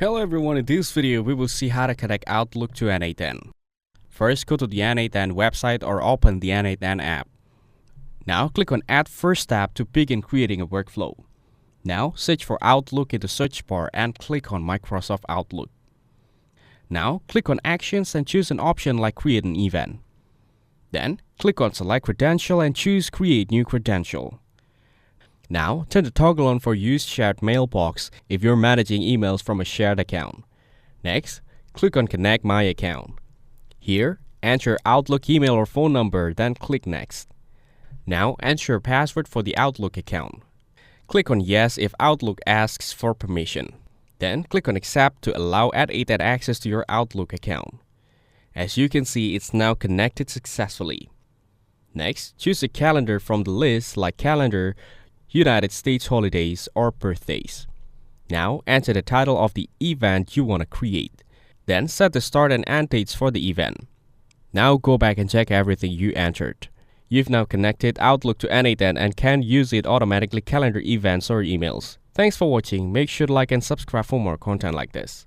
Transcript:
Hello everyone, in this video we will see how to connect Outlook to N8N. First, go to the N8N website or open the N8N app. Now click on Add First tab to begin creating a workflow. Now search for Outlook in the search bar and click on Microsoft Outlook. Now click on Actions and choose an option like Create an Event. Then click on Select Credential and choose Create New Credential. Now, turn the toggle on for Use Shared Mailbox if you're managing emails from a shared account. Next, click on Connect My Account. Here, enter Outlook email or phone number, then click Next. Now, enter your password for the Outlook account. Click on Yes if Outlook asks for permission. Then, click on Accept to allow N8N access to your Outlook account. As you can see, it's now connected successfully. Next, choose a calendar from the list like Calendar, United States holidays, or birthdays. Now enter the title of the event you want to create. Then set the start and end dates for the event. Now go back and check everything you entered. You've now connected Outlook to N8N and can use it automatically calendar events or emails. Thanks for watching. Make sure to like and subscribe for more content like this.